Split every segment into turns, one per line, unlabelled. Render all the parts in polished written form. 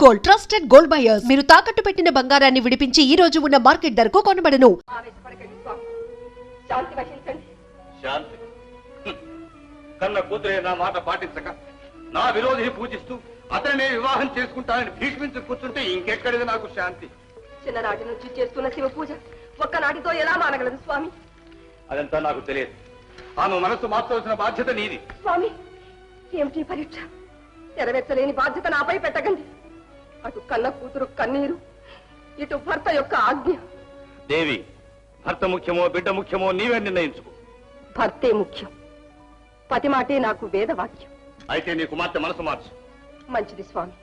Gold, trusted gold buyers. మీరు తాకట్టు పెట్టిన బంగారాన్ని విడిపించి ఈ రోజు ఉన్న మార్కెట్ ధరకు కొనబడను.
శాంతి కన్న కూతురే నా మాట పాటించక నా విరోధిని పూజిస్తూ అతనే వివాహం చేసుకుంటానని భీష్మించి కూర్చుంటే ఇంకెక్కడిది నాకు శాంతి.
చిన్ననాటి నుంచి చేస్తున్న శివ పూజ ఒక్కనాటితో ఎలా మానగలదు స్వామి?
అదంతా నాకు తెలియదు. ఆమె మనసు మార్చవలసిన బాధ్యత నీది.
స్వామి, ఏమిటి పరీక్ష? నెరవేర్చలేని బాధ్యత నాపై పెట్టకండి. అటు కన్న కూతురు కన్నీరు, ఇటు భర్త యొక్క ఆజ్ఞ.
దేవి, భర్త ముఖ్యమో బిడ్డ ముఖ్యమో నీవే నిర్ణయించుకో.
భర్తే ముఖ్యం. పతి మాటే నాకు వేదవాక్యం.
అయితే నీ కుమార్తె మనసు మార్చు.
మంచిది స్వామి.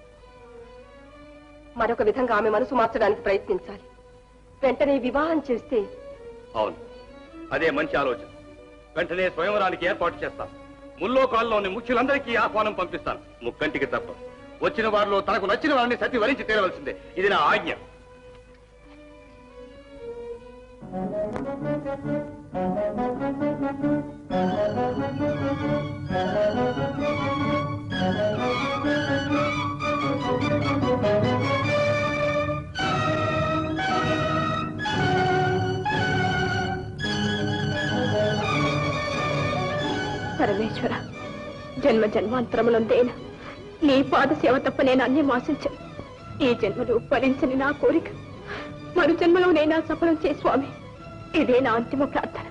మరొక విధంగా ఆమె మనసు మార్చడానికి ప్రయత్నించాలి. వెంటనే వివాహం చేస్తే.
అవును, అదే మంచి ఆలోచన. వెంటనే స్వయంవరానికి ఏర్పాటు చేస్తాను. ముల్లోకాల్లోని ముఖ్యులందరికీ ఆహ్వానం పంపిస్తాను. ముక్కంటికి తప్ప వచ్చిన వారిలో తనకు నచ్చిన వారిని సతి వరించి తీరవలసిందే. ఇది నా ఆజ్ఞ.
పరమేశ్వర, జన్మ జన్మాంతరములందేనా నీ పాద సేవ తప్ప నేను అన్యం ఆశించను. ఈ జన్మలో ఫలించని నా కోరిక మరు జన్మలో నైనా సఫలం చే స్వామి. ఇదే నా అంతిమ ప్రార్థన.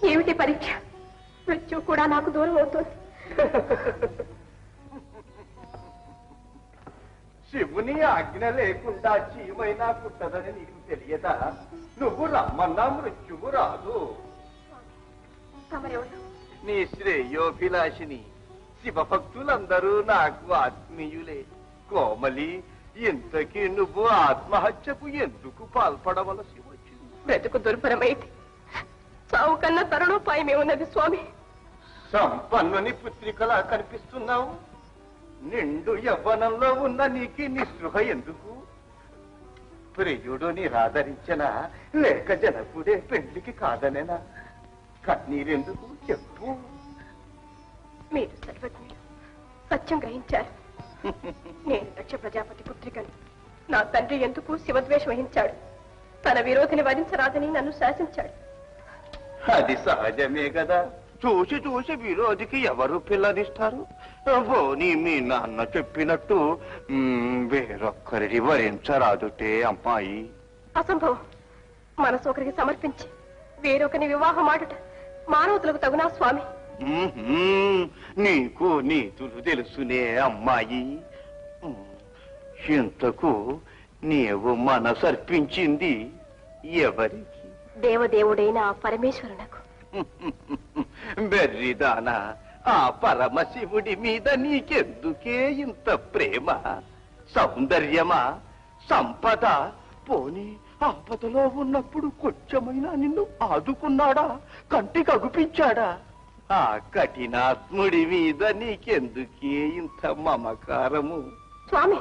ఏమిటి పరీక్ష? మృత్యు కూడా నాకు దూరం అవుతుంది.
శివుని ఆజ్ఞ లేకుండా చీమైనా కుట్టదని నీకు తెలియదా? నువ్వు రమ్మన్నా మృత్యువు రాదు. నీ శ్రేయోభిలాషిని. శివభక్తులందరూ నాకు ఆత్మీయులే. కోమలి, ఇంతకీ నువ్వు ఆత్మహత్యకు ఎందుకు పాల్పడవలసి వచ్చింది?
బ్రతుకు దుర్భరమైతే చావు కన్నా తరుణోపాయమే ఉన్నది స్వామి.
సంపన్నుని పుత్రికలా కనిపిస్తున్నావు. నిండు యవ్వనంలో ఉన్న నీకు నిస్పృహ ఎందుకు? ప్రియుడు నిరాదరించనా లేక జనకుడే పెళ్లికి కాదనేనా? కన్నీరెందుకు చెప్పు.
మీరు సర్వజ్ఞులు, సత్యం గ్రహించారు. నేను దక్ష ప్రజాపతి పుత్రికను. నా తండ్రి ఎందుకు శివద్వేషం వహించాడు? తన విరోధిని వధించరాదని నన్ను శాసించాడు.
అది సహజమే కదా. చూసి చూసి విరోధికి ఎవరు పిల్లనిస్తారు? పోనీ మీ నాన్న చెప్పినట్టు వేరొక్కరిని వరించరాదుటే అమ్మాయి.
అసంభవం. మనసు ఒకరికి సమర్పించి వేరొకరిని వివాహం ఆడుట మానవతులకు తగునా స్వామి?
నీకు నీతులు తెలుసునే అమ్మాయి. ఇంతకు నీవు మనసర్పించింది ఎవరికి?
దేవదేవుడైన ఆ పరమేశ్వరునకు.
బెర్రిదానా, ఆ పరమశివుడి మీద నీకెందుకే ఇంత ప్రేమ? సౌందర్యమా, సంపద? పోనీ ఆపదలో ఉన్నప్పుడు కొంచెమైనా నిన్ను ఆదుకున్నాడా? కంటికి అగుపించాడా? ఆ కఠినాత్ముడి మీద నీకెందుకే ఇంత మమకారము?
స్వామి,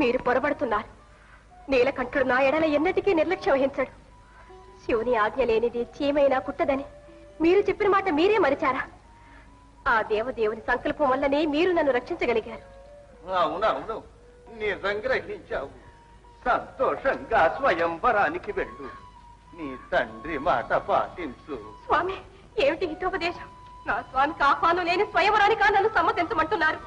మీరు పొరబడుతున్నారు. నీలకంఠుడు నా ఎడల ఎన్నటికీ నిర్లక్ష్యం వహించడు. శివుని ఆజ్ఞ లేనిది చీమైనా కుట్టదని మీరు చెప్పిన మాట మీరే మరిచారా? ఆ దేవదేవుని సంకల్పం వల్లనే మీరు నన్ను రక్షించగలిగారు.
అవునవును, నిజం గ్రహించావు. సంతోషంగా స్వయంవరానికి వెళ్ళు. నీ తండ్రి మాట పాటించు.
స్వామి, ఏమిటి హితోపదేశం? నా స్వామికి ఆహ్వానం లేని స్వయంవరానికా నన్ను సమ్మతించమంటున్నారు?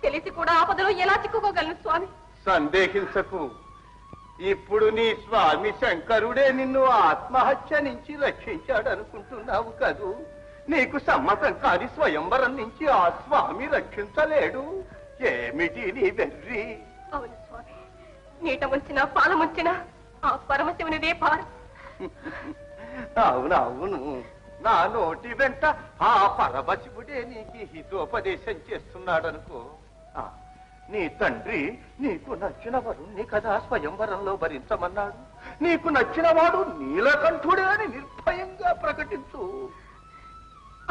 తెలిసి కూడా ఆపదలో ఎలా చిక్కుకోగలను స్వామి?
సందేహించకు. ఇప్పుడు నీ స్వామి శంకరుడే నిన్ను ఆత్మహత్య నుంచి రక్షించాడనుకుంటున్నావు కదూ? నీకు సమ్మతం కాని స్వయంవరం నుంచి ఆ స్వామి రక్షించలేడు. ఏమిటి నీ వెర్రి?
అవును స్వామి, నీట ముంచినా పాల ముంచినా ఆ పరమశివునిదే పారు.
అవునవును, నా నోటి వెంట ఆ పరమశివుడే నీకు హితోపదేశం చేస్తున్నాడనుకో. నీ తండ్రి నీకు నచ్చిన వరుణ్ణి కదా స్వయంవరంలో భరించమన్నాడు. నీకు నచ్చిన వాడు నీలకంఠుడే అని నిర్భయంగా ప్రకటించు.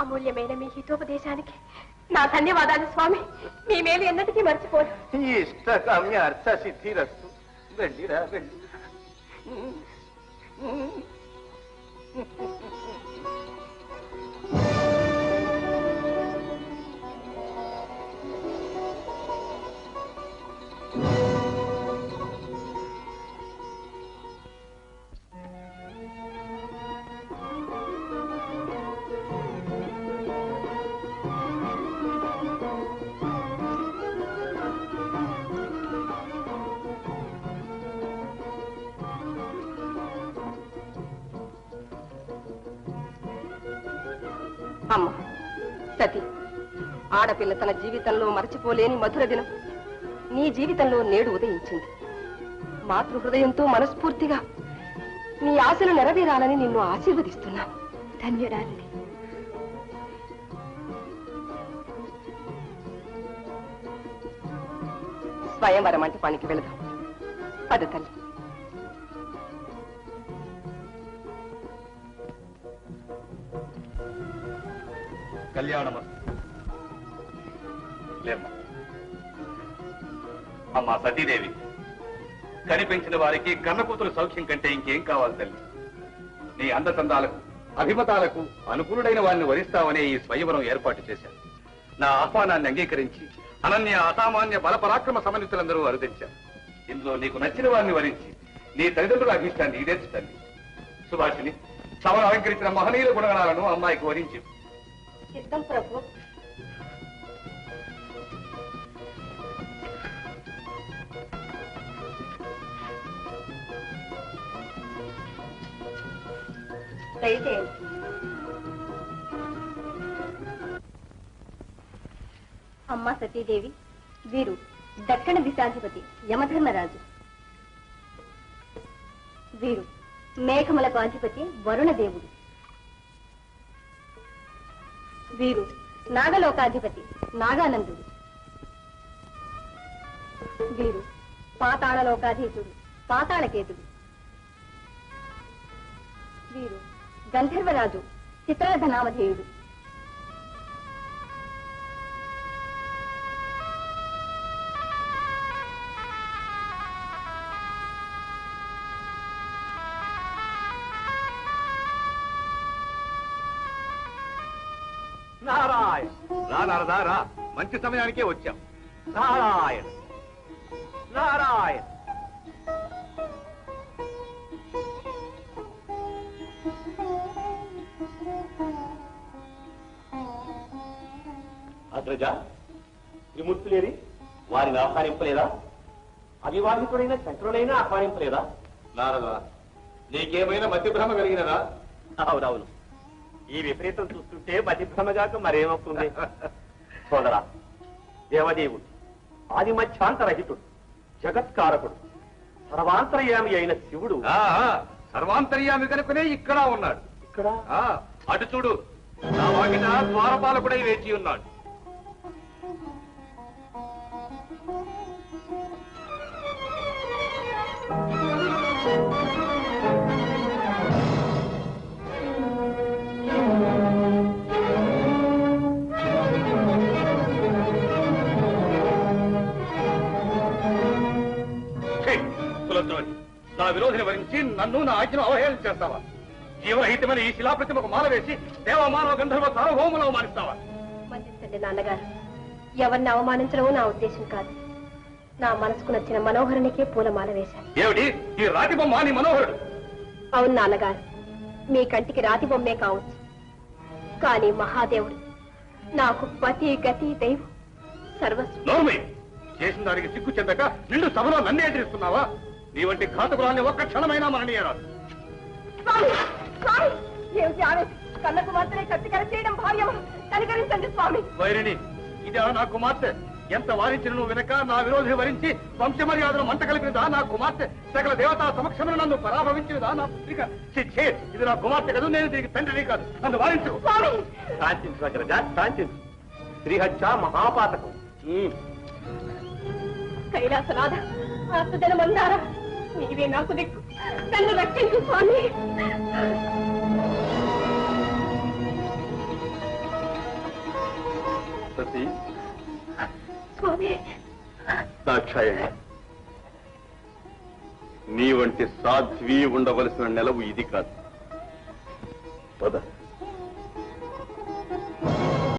అమూల్యమైన మీ హితోపదేశానికి నా ధన్యవాదాలు స్వామి. మీ మేలు ఎన్నటికీ మర్చిపోను.
ఇష్టకామ్య అర్థ సిద్ధిరస్తు. వెళ్ళిరా వెళ్ళి.
అమ్మ సతీ, ఆడపిల్ల తన జీవితంలో మరచిపోలేని మధుర దినం నీ జీవితంలో నేడు ఉదయించింది. మాతృ హృదయంతో మనస్ఫూర్తిగా నీ ఆశలు నెరవేరాలని నిన్ను ఆశీర్వదిస్తున్నాను. ధన్యురాలిని. స్వయంవర మంటపానికి వెళదాం. పద తల్లి.
కళ్యాణమస్తు. అమ్మా సతీదేవి, కనిపించిన వారికి కన్నకూతురు సౌఖ్యం కంటే ఇంకేం కావాలి తల్లి? నీ అందచందాలకు అభిమతాలకు అనుకూలుడైన వారిని వరిస్తావనే ఈ స్వయంవరం ఏర్పాటు చేశాను. నా ఆహ్వానాన్ని అంగీకరించి అనన్య అసామాన్య బలపరాక్రమ సమన్వితులందరూ అరుదించారు. ఇందులో నీకు నచ్చిన వారిని వరించి నీ తల్లిదండ్రుల అభిష్టాన్ని ఈడేర్చుతండి. సుభాషిని, సభను అలంకరించిన మహనీయుల గుణగణాలను అమ్మాయికి వరించి.
చిత్తం ప్రభు.
అమ్మా సతీదేవి, వీరు దక్షిణ దిశాధిపతి యమధర్మరాజు. వీరు మేఘములకు అధిపతి వరుణదేవుడు. వీరు నాగలోకాధిపతి నాగానందుడు. వీరు పాతాళలోకాధీశుడు పాతాళకేతుడు. వీరు గంధర్వరాజు చిత్రధనామధేయుడు.
నారాయణ. రా నారదా రా, మంచి సమయానికే వచ్చాం.
నారాయణ నారాయణ.
అగ్రజ, త్రిమూర్తులేరి వారిని ఆహ్వానింపలేదా? అవివాహితుడైన శంకరులైనా ఆహ్వానింపలేదా?
నారదా, నీకేమైనా మతిభ్రమ కలిగినదా?
అవునవును, ఈ విపరీతం చూస్తుంటే మతిభ్రమగాక మరేమవుతుంది? సోదరా, దేవదేవుడు ఆది మధ్యాంతరహితుడు, జగత్కారకుడు, సర్వాంతర్యామి అయిన శివుడు
సర్వాంతర్యామి కనుకనే ఇక్కడ ఉన్నాడు.
ఇక్కడ
అటు చూడు, నా వాకిట ద్వారపాలకుడై వేచి ఉన్నాడు. నా విరోధిని వరించి నన్ను నా ఆజ్ఞను అవహేళన చేస్తావా? జీవరహితమైన ఈ శిలాప్రతిమకు మాల వేసి దేవమానవ గంధర్వ సార్వభౌములు అవమానిస్తావా?
మన్నించండి నాన్నగారు, ఎవరిని అవమానించడం నా ఉద్దేశం కాదు. నా మనసుకు నచ్చిన మనోహరునికే పూలమాల వేశాను.
ఏమిటి ఈ రాతి బొమ్మ నీ మనోహరుడు?
అవును నాన్నగారు, మీ కంటికి రాతి బొమ్మే కావచ్చు, కానీ మహాదేవుడు నాకు పతి గతి దైవం సర్వస్వం.
నోర్మి, చేసిన దానికి సిగ్గు చెందక నిండు సభలో నన్ను ఎదిరిస్తున్నావా? నీ వంటి ఘాతకురాన్ని ఒక్క క్షణమైనా మరణీయరాదు.
ఏమిటి ఆవేశం? కళ్ళకు మాత్రమే కత్తికర చేయడం భావ్యమా? కనికరించండి స్వామి.
వైరిని, ఇదే నా కుమార్తె. ఎంత వారించిన నువ్వు వెనక నా విరోధిని వరించి వంశమర్యాదను మంట కలిపినదా నా కుమార్తె? సకల దేవతా సమక్షంలో నన్ను పరాభవించినదా నా పుత్రిక? ఇది నా కుమార్తె కాదు, నేను దీనికి తండ్రిని కాదు. నన్ను వారించు.
శాంతించు అగ్రజ, శాంతించు. శ్రీహత్య మహాపాతకం.
కైలాసనాథ ఆత్మజన మందారా నీవే నాకు దిక్కు నన్ను రక్షించు స్వామి.
సతీ
స్వామి
దాక్షాయణి, నీ వంటి సాధ్వి ఉండవలసిన నెలవు ఇది కాదు. పద.